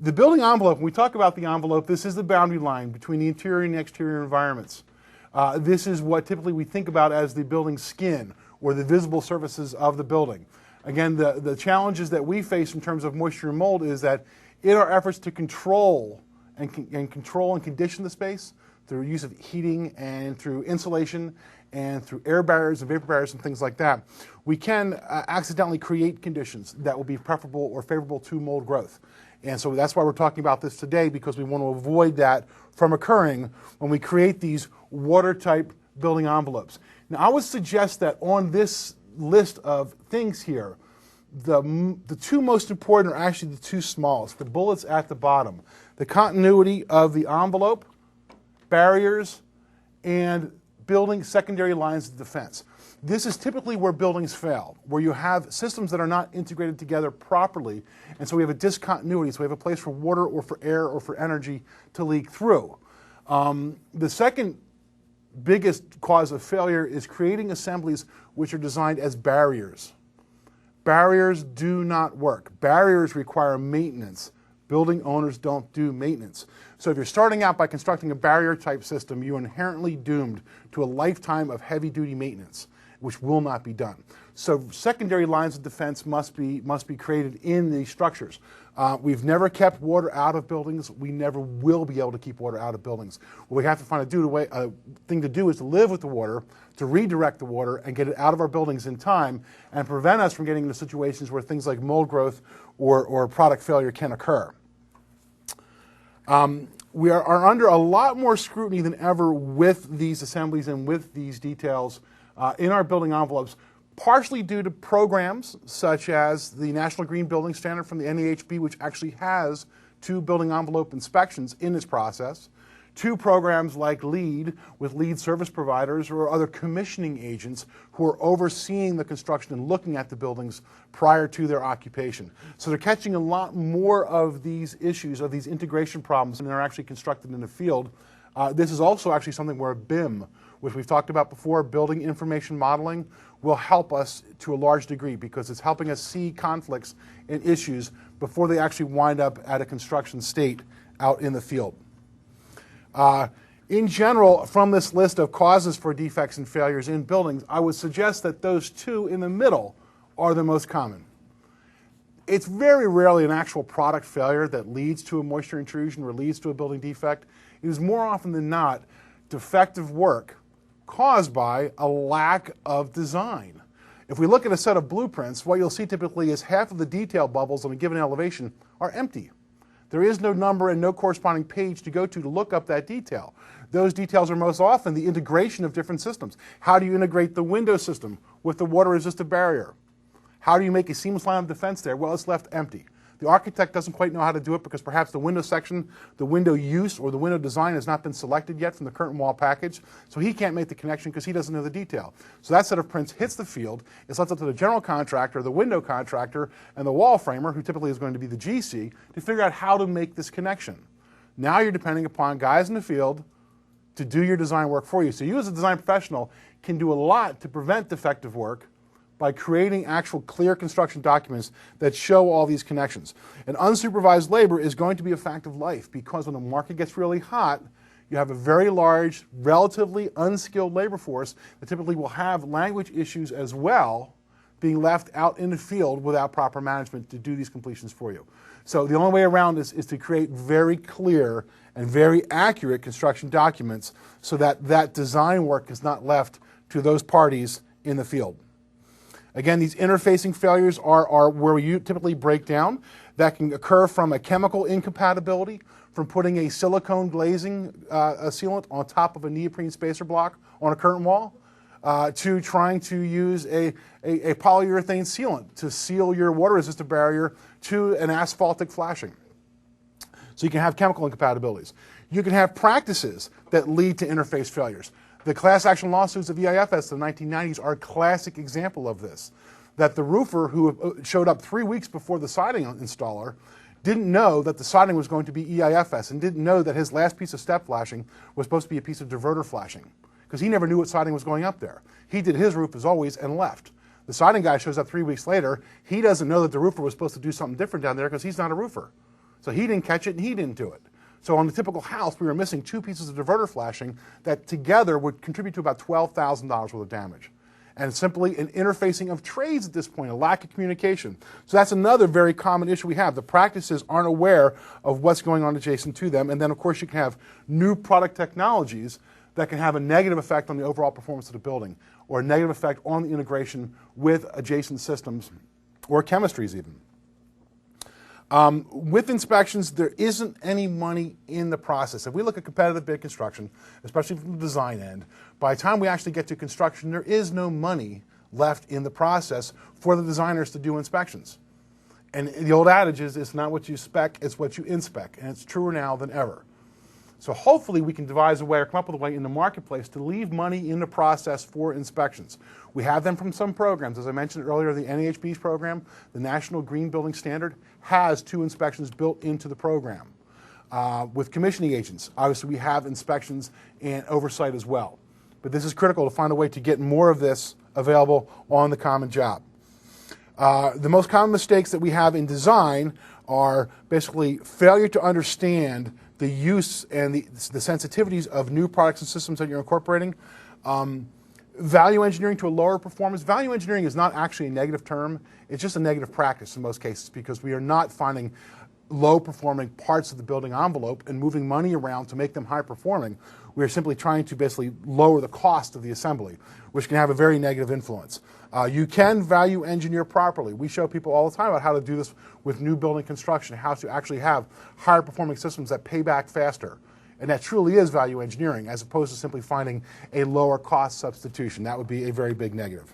The building envelope, when we talk about the envelope, this is the boundary line between the interior and exterior environments. This is what typically we think about as the building skin, or the visible surfaces of the building. Again, the challenges that we face in terms of moisture and mold is that in our efforts to control and condition the space through use of heating and through insulation and through air barriers and vapor barriers and things like that, we can accidentally create conditions that will be preferable or favorable to mold growth. And so that's why we're talking about this today, because we want to avoid that from occurring when we create these water-type building envelopes. Now, I would suggest that on this list of things here, the two most important are actually the two smallest, the bullets at the bottom. The continuity of the envelope, barriers, and building secondary lines of defense. This is typically where buildings fail, where you have systems that are not integrated together properly, and so we have a discontinuity, so we have a place for water or for air or for energy to leak through. The second biggest cause of failure is creating assemblies which are designed as barriers. Barriers do not work. Barriers require maintenance. Building owners don't do maintenance. So if you're starting out by constructing a barrier type system, you're inherently doomed to a lifetime of heavy duty maintenance, which will not be done. So secondary lines of defense must be created in these structures. We've never kept water out of buildings. We never will be able to keep water out of buildings. What we have to find a thing to do is to live with the water, to redirect the water and get it out of our buildings in time and prevent us from getting into situations where things like mold growth or product failure can occur. We are under a lot more scrutiny than ever with these assemblies and with these details in our building envelopes, partially due to programs such as the National Green Building Standard from the NAHB, which actually has 2 building envelope inspections in its process, 2 programs like LEED with LEED service providers or other commissioning agents who are overseeing the construction and looking at the buildings prior to their occupation. So they're catching a lot more of these issues, of these integration problems, and they're actually constructed in the field. This is also actually something where BIM, which we've talked about before, building information modeling, will help us to a large degree because it's helping us see conflicts and issues before they actually wind up at a construction state out in the field. In general, from this list of causes for defects and failures in buildings, I would suggest that those 2 in the middle are the most common. It's very rarely an actual product failure that leads to a moisture intrusion or leads to a building defect. It is more often than not defective work caused by a lack of design. If we look at a set of blueprints, what you'll see typically is half of the detail bubbles on a given elevation are empty. There is no number and no corresponding page to go to look up that detail. Those details are most often the integration of different systems. How do you integrate the window system with the water-resistant barrier? How do you make a seamless line of defense there? Well, it's left empty. The architect doesn't quite know how to do it because perhaps the window section, the window use, or the window design has not been selected yet from the curtain wall package, so he can't make the connection because he doesn't know the detail. So that set of prints hits the field. It's left up to the general contractor, the window contractor, and the wall framer, who typically is going to be the GC, to figure out how to make this connection. Now you're depending upon guys in the field to do your design work for you. So you as a design professional can do a lot to prevent defective work by creating actual clear construction documents that show all these connections. And unsupervised labor is going to be a fact of life because when the market gets really hot, you have a very large, relatively unskilled labor force that typically will have language issues as well, being left out in the field without proper management to do these completions for you. So the only way around this is to create very clear and very accurate construction documents so that that design work is not left to those parties in the field. Again, these interfacing failures are where you typically break down. That can occur from a chemical incompatibility, from putting a silicone glazing sealant on top of a neoprene spacer block on a curtain wall, to trying to use a polyurethane sealant to seal your water-resistant barrier to an asphaltic flashing. So you can have chemical incompatibilities. You can have practices that lead to interface failures. The class action lawsuits of EIFS in the 1990s are a classic example of this. That the roofer who showed up 3 weeks before the siding installer didn't know that the siding was going to be EIFS and didn't know that his last piece of step flashing was supposed to be a piece of diverter flashing because he never knew what siding was going up there. He did his roof as always and left. The siding guy shows up 3 weeks later. He doesn't know that the roofer was supposed to do something different down there because he's not a roofer. So he didn't catch it and he didn't do it. So on the typical house, we were missing 2 pieces of diverter flashing that together would contribute to about $12,000 worth of damage. And it's simply an interfacing of trades at this point, a lack of communication. So that's another very common issue we have. The practices aren't aware of what's going on adjacent to them. And then, of course, you can have new product technologies that can have a negative effect on the overall performance of the building, or a negative effect on the integration with adjacent systems or chemistries even. With inspections, there isn't any money in the process. If we look at competitive bid construction, especially from the design end, by the time we actually get to construction, there is no money left in the process for the designers to do inspections. And the old adage is, it's not what you spec, it's what you inspect, and it's truer now than ever. So hopefully we can devise a way or come up with a way in the marketplace to leave money in the process for inspections. We have them from some programs. As I mentioned earlier, the NAHB's program, the National Green Building Standard, has 2 inspections built into the program. With commissioning agents, obviously we have inspections and oversight as well. But this is critical to find a way to get more of this available on the common job. The most common mistakes that we have in design are basically failure to understand the use and the sensitivities of new products and systems that you're incorporating. Value engineering to a lower performance. Value engineering is not actually a negative term. It's just a negative practice in most cases, because we are not finding low-performing parts of the building envelope and moving money around to make them high-performing. We are simply trying to basically lower the cost of the assembly, which can have a very negative influence. You can value engineer properly. We show people all the time about how to do this with new building construction, how to actually have higher performing systems that pay back faster. And that truly is value engineering, as opposed to simply finding a lower cost substitution. That would be a very big negative.